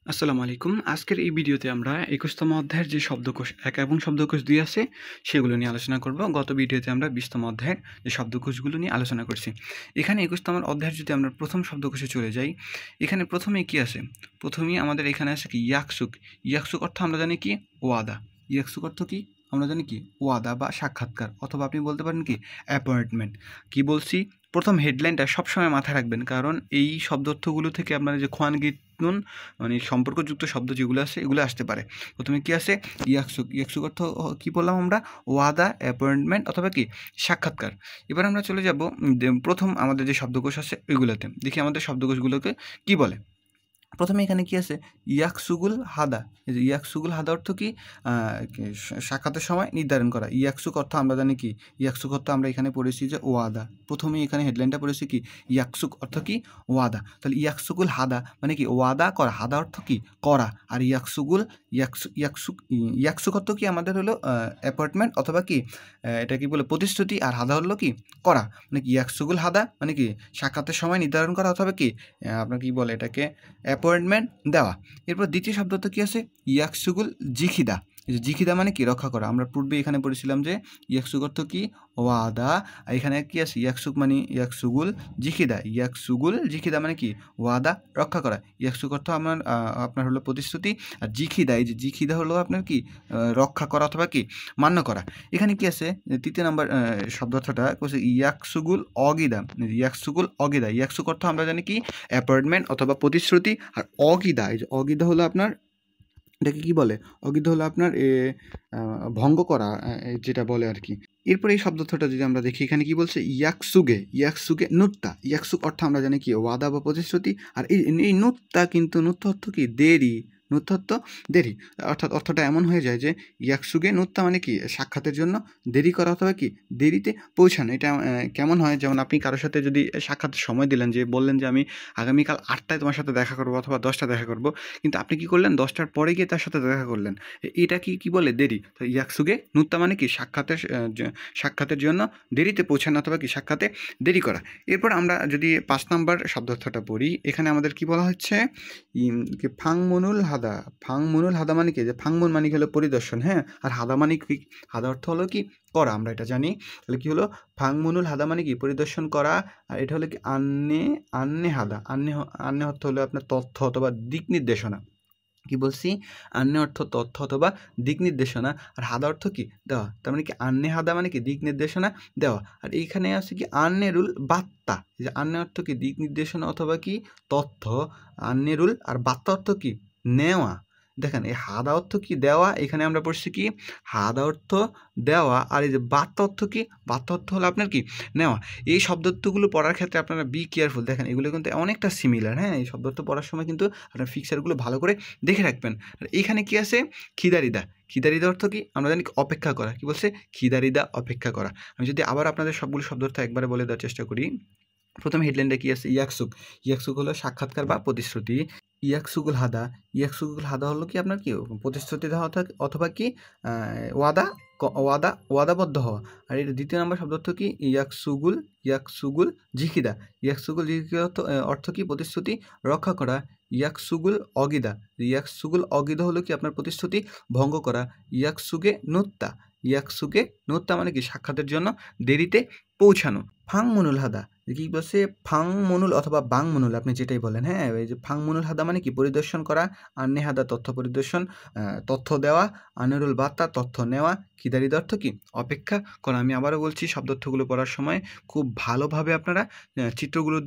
আসসালামু আলাইকুম। আজকের এই ভিডিওতে আমরা ২১তম অধ্যায়ের যে শব্দকোষ ১ এবং শব্দকোষ ২ আছে সেগুলো নিয়ে আলোচনা করব। গত ভিডিওতে আমরা ২০তম অধ্যায়ের যে শব্দকোষগুলো নিয়ে আলোচনা করছি। এখানে ২১তম অধ্যায়ের যদি আমরা প্রথম শব্দকোষে চলে যাই, এখানে প্রথমেই কি আছে? প্রথমেই আমাদের এখানে আছে কি ইয়াকসুক। ইয়াকসুক অর্থ আমরা জানি কি ওয়াদা। ইয়াকসুক অর্থ কি? আমরা জানি কি ওয়াদা বা সাক্ষাৎকার, অথবা আপনি বলতে পারেন কি অ্যাপয়েন্টমেন্ট। কি বলছি? প্রথম হেডলাইনটা সবসময় মাথায় রাখবেন, কারণ এই শব্দার্থগুলো থেকে আপনার যে খোয়ানগিত নুন মানে সম্পর্কযুক্ত শব্দ যেগুলো আছে এগুলো আসতে পারে। প্রথমে কি আছে? ইয়াকসুক। ইয়াকসুক অর্থ কী বললাম আমরা? ওয়াদা, অ্যাপয়েন্টমেন্ট অথবা কি সাক্ষাৎকার। এবার আমরা চলে যাব প্রথম আমাদের যে শব্দকোষ আছে ওইগুলোতে। দেখি আমাদের শব্দকোষগুলোকে কি বলে। প্রথমে এখানে কি আছে? ইয়াকসুগুল হাদা। এই যে ইয়াকসুগুল হাদা অর্থ কি? সাক্ষাতের সময় নির্ধারণ করা। ইয়াকসুক অর্থ আমরা জানি কি? ইয়াকসুক অর্থ আমরা এখানে পড়েছি যে ওয়াদা। প্রথমেই এখানে হেডলাইনটা পড়েছি কি? ইয়াকসুক অর্থ কি? ওয়াদা। তাহলে ইয়াকসুগুল হাদা মানে কি? ওয়াদা করা। হাদা অর্থ কি? করা। আর ইয়াকসুক অর্থ কি আমাদের হলো অ্যাপয়েন্টমেন্ট অথবা কি এটা কি বলে প্রতিশ্রুতি, আর হাদা হলো কি? করা। মানে কি ইয়াকসুগুল হাদা মানে কি? সাক্ষাতের সময় নির্ধারণ করা অথবা কি আপনার কি বলে এটাকে অ্যাপয়েন্টমেন্ট দেওয়া। এরপর দ্বিতীয় শব্দটা কি আছে? ইয়াকসুগুল জিখিদা। এই যে জিখিদা মানে কি? রক্ষা করা। আমরা পূর্বে এখানে পড়েছিলাম যে ইয়াকসুক অর্থ কি? ওয়াদা। আর এখানে কি আছে? ইয়াকসুক মানে ইয়াকসুগুল জিখিদা। ইয়াকসুগুল জিখিদা মানে কি? ওয়াদা, রক্ষা করা। ইয়াকসুক অর্থ আপনার হলো প্রতিশ্রুতি, আর জিখিদা, এই যে জিখিদা হলো আপনার কি? রক্ষা করা অথবা কি মান্য করা। এখানে কি আছে? তৃতীয় নম্বর শব্দার্থটা হচ্ছে ইয়াকসুগুল অগিদা। ইয়াকসুগুল অগিদা। ইয়াকসুক অর্থ আমরা জানি কি? অ্যাপয়েন্টমেন্ট অথবা প্রতিশ্রুতি। আর অগিদা, এই যে অগিদা হলো আপনার এটাকে কি বলে? অগিদা হলো আপনার ভঙ্গ করা, যেটা বলে আর কি। এরপরে এই শব্দটা যদি আমরা দেখি, এখানে কি বলছে? ইয়াকসুগে। ইয়াকসুগে নুত্তা। ইয়াকসুক অর্থ আমরা জানি কি? ওয়াদা বা প্রতিশ্রুতি। আর এই নুত্তা কিন্তু নুত্তা অর্থ কি? দেরি। নুত্তা অর্থ দেরি। অর্থাৎ অর্থটা এমন হয়ে যায় যে ইয়াকসুগে নুত্তা মানে কি? সাক্ষাতের জন্য দেরি করা অথবা কি দেরিতে পৌঁছানো। এটা কেমন হয়? যেমন আপনি কারোর সাথে যদি সাক্ষাতের সময় দিলেন, যে বললেন যে আমি আগামীকাল ৮টায় তোমার সাথে দেখা করবো অথবা 10টায় দেখা করবো, কিন্তু আপনি কি করলেন? 10টার পরে গিয়ে তার সাথে দেখা করলেন। এটা কি বলে? দেরি। তো ইয়াকসুগে নুত্তা মানে কি? সাক্ষাতের জন্য দেরিতে পৌঁছানো অথবা কি সাক্ষাতে দেরি করা। এরপর আমরা যদি ৫ নাম্বার শব্দার্থটা পড়ি, এখানে আমাদের কি বলা হচ্ছে? ফাংমনুল হাদা। ফাংমনুল হাদা মানে কি? যে ফাংমুন মানে হলো পরিদর্শন, হ্যাঁ। আর হাদা মানে কি? হাদা অর্থ হলো কি? করা, আমরা এটা জানি। তাহলে কি হলো? ফাংমনুল হাদা মানে কি? পরিদর্শন করা। আর এটা হলো কি? আন্নে হাদা। আন্নে অর্থ হলো আপনার তথ্য অথবা দিক নির্দেশনা। কি বলছি? আন্নে অর্থ তথ্য অথবা দিক নির্দেশনা, আর হাদা অর্থ কি? দেওয়া। তার মানে কি? আন্নে হাদা মানে কি? দিক নির্দেশনা দেওয়া। আর এইখানে আছে কি? আন্নেরুল বাত্তা। এই যে আন্নে অর্থ কি? দিক নির্দেশনা অথবা কি তথ্য। আন্নেরুল আর বাত্তা অর্থ কি? নেওয়া। দেখেন, এই হাদা অর্থ কি? দেওয়া। এখানে আমরা পড়ছি কি? হাদা অর্থ দেওয়া। আর এই যে বাত্তা অর্থ কি? বাত্তা অর্থ হলো আপনার কি? নেওয়া। এই শব্দার্থগুলো পড়ার ক্ষেত্রে আপনারা বি কেয়ারফুল। দেখেন, এগুলো কিন্তু অনেকটা সিমিলার, হ্যাঁ। এই শব্দার্থ পড়ার সময় কিন্তু আপনার ফিক্সারগুলো ভালো করে দেখে রাখবেন। আর এইখানে কি আছে? খিদারিদা। খিদারিদা অর্থ কি? আমরা জানি অপেক্ষা করা। কি বলছে? খিদারিদা, অপেক্ষা করা। আমি যদি আবার আপনাদের সবগুলো শব্দার্থ একবারে বলে দেওয়ার চেষ্টা করি। প্রথম হেডলাইনটা কি আছে? ইয়াকসুক। ইয়াকসুক হলো সাক্ষাৎকার বা প্রতিশ্রুতি। ইয়াকসুকুল হাদা। ইয়াকসুকুল হাদা হলো কি? আপনার কি? প্রতিশ্রুতি দেওয়া অথবা কি ওয়াদাবদ্ধ হওয়া। আর এর দ্বিতীয় নম্বর শব্দ অর্থ কি? ইয়াকসুগুল জিখিদা। ইয়াকসুগুল জিখিদা অর্থ কি? প্রতিশ্রুতি রক্ষা করা। ইয়াকসুগুল অগিদা। ইয়াকসুগুল অগিদা হলো কি? আপনার প্রতিশ্রুতি ভঙ্গ করা। ইয়াকসুগে নুত্তা। ইয়াকসুগে নুত্তা মানে কি? সাক্ষাতের জন্য দেরিতে পৌঁছানো। ফাংমনুল হাদা। কি বলছে? ফাংমনুল অথবা বাংমনুল, আপনি যেটাই বলেন, হ্যাঁ। এই যে ফাংমনুল হাদা মানে কি? পরিদর্শন করা। আন্নে হাদা তথ্য পরিদর্শন, তথ্য দেওয়া। আনেরুল বার্তা তথ্য নেওয়া। খিদারিদ অর্থ কি? অপেক্ষা করা। আমি আবারও বলছি, শব্দার্থগুলো পড়ার সময় খুব ভালোভাবে আপনারা চিত্রগুলোর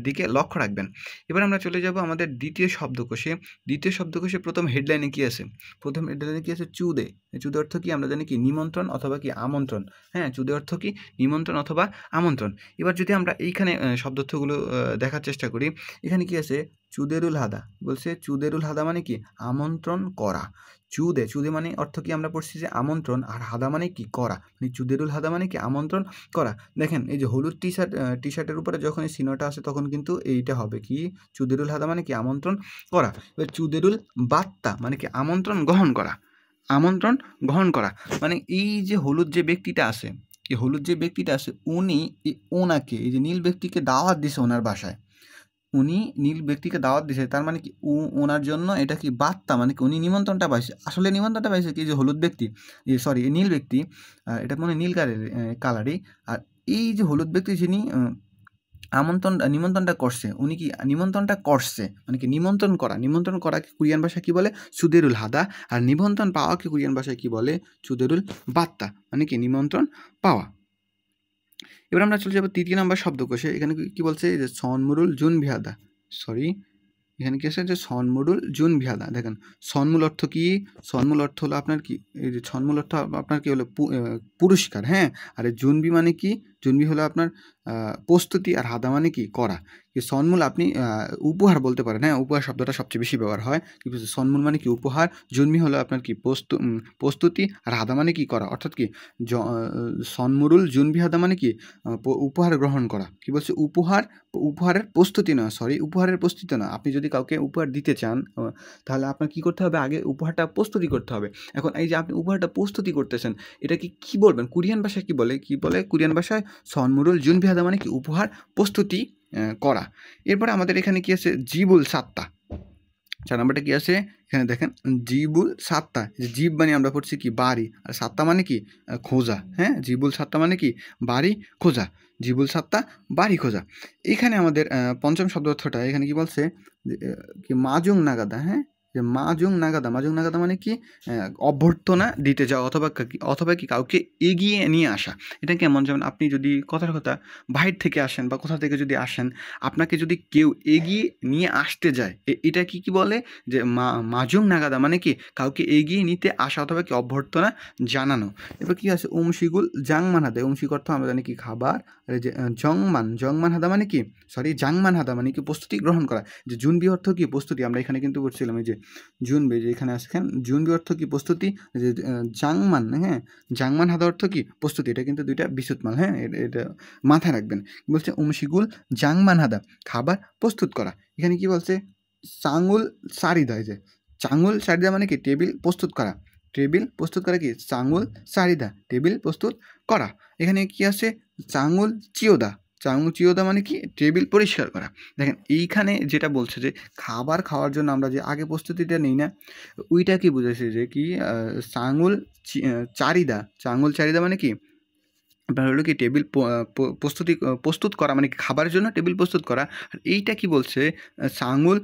দিকে লক্ষ্য রাখবেন। এবার আমরা চলে যাব আমাদের দ্বিতীয় শব্দকোষে। দ্বিতীয় শব্দকোষে প্রথম হেডলাইনে কি আছে? প্রথম হেডলাইনে কি আছে? চুদে। চুদে অর্থ কি? আমরা জানি কি? নিমন্ত্রণ অথবা কি আমন্ত্রণ, হ্যাঁ। চুদে অর্থ কি? নিমন্ত্রণ অথবা আমন্ত্রণ। এবার যদি আমরা এইখানে শব্দার্থগুলো দেখার চেষ্টা করি, এখানে কি আছে? চুদেরুল হাদা। বলছে চুদেরুল হাদা মানে কি? আমন্ত্রণ করা। চুদে মানে অর্থ কি? আমরা পড়ছি যে আমন্ত্রণ, আর হাদা মানে কি? করা। মানে চুদেরুল হাদা মানে কি? আমন্ত্রণ করা। দেখেন, এই যে হলুদ টি শার্টের উপরে যখন এই চিহ্নটা আসে তখন কিন্তু এইটা হবে কি? চুদেরুল হাদা মানে কি? আমন্ত্রণ করা। এবার চুদেরুল বাত্তা মানে কি? আমন্ত্রণ গ্রহণ করা। আমন্ত্রণ গ্রহণ করা মানে এই যে হলুদ যে ব্যক্তিটা আছে, উনি ওনাকে, এই যে নীল ব্যক্তিকে দাওয়াত দিছে ওনার বাসায়। উনি নীল ব্যক্তিকে দাওয়াত দিয়েছে, তার মানে কি ওনার জন্য এটা কি বার্তা, মানে কি উনি নিমন্ত্রণটা পাইছে। আসলে নিমন্ত্রণটা পাইছে কি যে হলুদ ব্যক্তি, সরি নীল ব্যক্তি, এটা মনে হয় নীল কালারই। আর এই যে হলুদ ব্যক্তি যিনি নিমন্ত্রণটা করছে, উনি কি নিমন্ত্রণটা করছে, মানে কি নিমন্ত্রণ করাকে কোরিয়ান ভাষায় কি বলে? চুদেরুল হাদা। আর নিমন্ত্রণ পাওয়াকে কোরিয়ান ভাষায় কি বলে? চুদেরুল বাত্তা, মানে কি নিমন্ত্রণ পাওয়া। এবার আমরা চলে যাবো 3 নম্বর শব্দকোষে। এখানে কি বলছে? যে সনমুরুল জুন ভিহাদা, সরি এখানে কি আছে? যে সনমুরুল জুন ভিহাদা। দেখেন সনমূল অর্থ কি? সনমূল অর্থ হলো আপনার কি, এই যে সনমূল অর্থ আপনার কি হলো? পুরস্কার, হ্যাঁ। আর জুনবি মানে কি? জুনবি হলো আপনার প্রস্তুতি, আর হাদা মানে কি? করা। সনমূল আপনি উপহার বলতে পারেন, হ্যাঁ, উপহার শব্দটা সবচেয়ে বেশি ব্যবহার হয়। কিন্তু সনমূল মানে কি? উপহার। জুনবি হলো আপনার কি? প্রস্তুতি, আর হাদা মানে কি? করা। অর্থাৎ কি সনমুরুল জুনবি হাদা মানে কি? উপহার গ্রহণ করা। কি বলছে? উপহারের প্রস্তুতি না, সরি উপহারের প্রস্তুতি না। আপনি যদি কাউকে উপহার দিতে চান, তাহলে আপনার কি করতে হবে? আগে উপহারটা প্রস্তুতি করতে হবে। এখন এই যে আপনি উপহারটা প্রস্তুতি করতেছেন, এটা কি বলবেন? কোরিয়ান ভাষায় কি বলে? কোরিয়ান ভাষায় সনমুরুল জুন ভিহাদা মানে কি? উপহার প্রস্তুতি করা। এরপরে আমাদের এখানে কি আছে? জিবুল সাত্তা। 4 নাম্বারটা কি আছে? এখানে দেখেন জিবুল সাত্তা। জিব মানে আমরা পড়ছি কি? বাড়ি। আর সাত্তা মানে কি? খোঁজা, হ্যাঁ। জিবুল সাত্তা মানে কি? বাড়ি খোঁজা। জিবুল সাত্তা বাড়ি খোঁজা। এখানে আমাদের 5ম শব্দ অর্থটা এখানে কি বলছে? কি মাজুং নাগাদা, হ্যাঁ। যে মাজুং নাগাদা মানে কি? অভ্যর্থনা দিতে যাওয়া, অথবা কি কাউকে এগিয়ে নিয়ে আসা। এটা কেমন? যেমন আপনি যদি কথার কথা বাহির থেকে আসেন বা কোথা থেকে যদি আসেন, আপনাকে যদি কেউ এগিয়ে নিয়ে আসতে যায়, এটা কি বলে? যে মাজুং নাগাদা মানে কি? কাউকে এগিয়ে নিতে আসা অথবা কি অভ্যর্থনা জানানো। এবার কি আছে? উমশিগুল জাংমান হাদা। উমশিক অর্থ আমরা জানি কি? খাবার। আর যে জংমান হাদা মানে কি? সরি জাংমান হাদা মানে কি? প্রস্তুতি গ্রহণ করা। যে জুনবি অর্থ কি? প্রস্তুতি। আমরা এখানে কিন্তু করছিলাম এই যে জুনবি, যে এখানে আসেন জুনবি অর্থ কি? প্রস্তুতি। যে জাংমান, হ্যাঁ, জাংমান হাদা অর্থ কি? প্রস্তুতি। এটা কিন্তু দুইটা বিশুদ্ধমাল, হ্যাঁ, এটা মাথায় রাখবেন। বলছে উমশিগুল জাংমান হাদা, খাবার প্রস্তুত করা। এখানে কি বলছে? চাঙুল সারিদা। এই যে চাঙুল সারিদা মানে কি? টেবিল প্রস্তুত করা। টেবিল প্রস্তুত করা কি? চাঙুল সারিদা, টেবিল প্রস্তুত করা। এখানে কি আছে? চাঙুল চিয়োদা। চাঙুল চিয়োদা মানে কি? টেবিল পরিষ্কার করা। দেখেন এইখানে যেটা বলছে যে খাবার খাওয়ার জন্য আমরা যে আগে প্রস্তুতিটা নিই না, ওইটা কি বুঝেছে? যে কি চাঙুল চারিদা মানে কি? আপনার হলো কি? টেবিল প্রস্তুত করা, মানে খাবারের জন্য টেবিল প্রস্তুত করা। আর এইটা কি বলছে? সাঙুল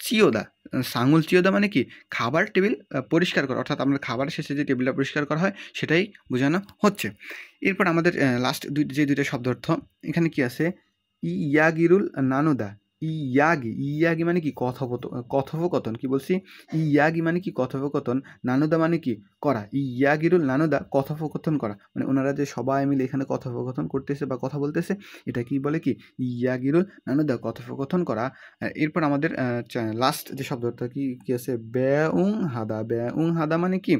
চিয়োদা। সাঙুল চিয়োদা মানে কি? খাবার টেবিল পরিষ্কার করা। অর্থাৎ আমরা খাবারের শেষে যে টেবিলটা পরিষ্কার করা হয়, সেটাই বোঝানো হচ্ছে। এরপর আমাদের লাস্ট যে দুইটা শব্দ অর্থ এখানে কি আছে? ইয়াগিরুল নানুদা। ইয়াগি মানে কি? কথোপকথন। কি বলছি? ইয়াগি মানে কি? কথোপকথন। নানুদা মানে কি? করা। ইয়াগিরুল নানুদা, কথোপকথন করা। মানে ওনারা যে সবাই মিলে এখানে কথোপকথন করতেছে বা কথা বলতেছে, এটা কি বলে? কি? ইয়াগিরুল নানুদা, কথোপকথন করা। এরপর আমাদের লাস্ট যে শব্দটা কি আছে? ব্যউং হাদা মানে কি?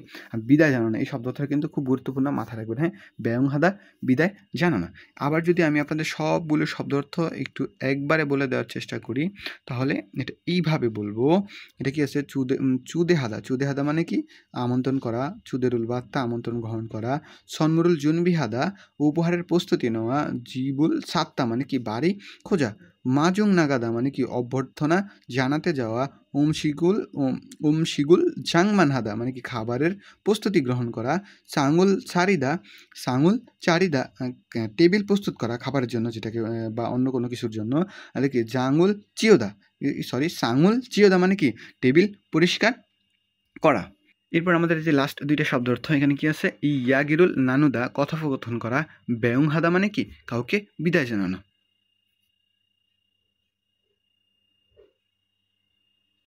বিদায় জানানো। এই শব্দটা কিন্তু খুব গুরুত্বপূর্ণ, মাথায় রাখবেন, হ্যাঁ। ব্যউং হাদা, বিদায় জানানো। আবার যদি আমি আপনাদের সবগুলো শব্দ অর্থ একটু একবারে বলে দেওয়ার চেষ্টা করি, তাহলে এটা এইভাবে বলবো। এটা কি আছে? চুদে হাদা মানে কি? আমন্ত্রণ করা। চুদেরুল বাত্তা, আমন্ত্রণ গ্রহণ করা। সনমুরুল জুনবি হাদা, উপহারের প্রস্তুতি নেওয়া। জিবুল সাত্তা মানে কি? বাড়ি খোঁজা। মাজুং নাগাদা মানে কি? অভ্যর্থনা জানাতে যাওয়া। উমশিগুল জাংমান হাদা মানে কি? খাবারের প্রস্তুতি গ্রহণ করা। চাঙুল চারিদা টেবিল প্রস্তুত করা খাবারের জন্য, যেটাকে বা অন্য কোনো কিছুর জন্য। আর কি? সাঙুল চিয়োদা মানে কি? টেবিল পরিষ্কার করা। এরপর আমাদের যে লাস্ট দুইটা শব্দ অর্থ এখানে কি আছে? ইয়াগিরুল নানুদা, কথোপকথন করা। ব্যউং হাদা মানে কি? কাউকে বিদায় জানানো।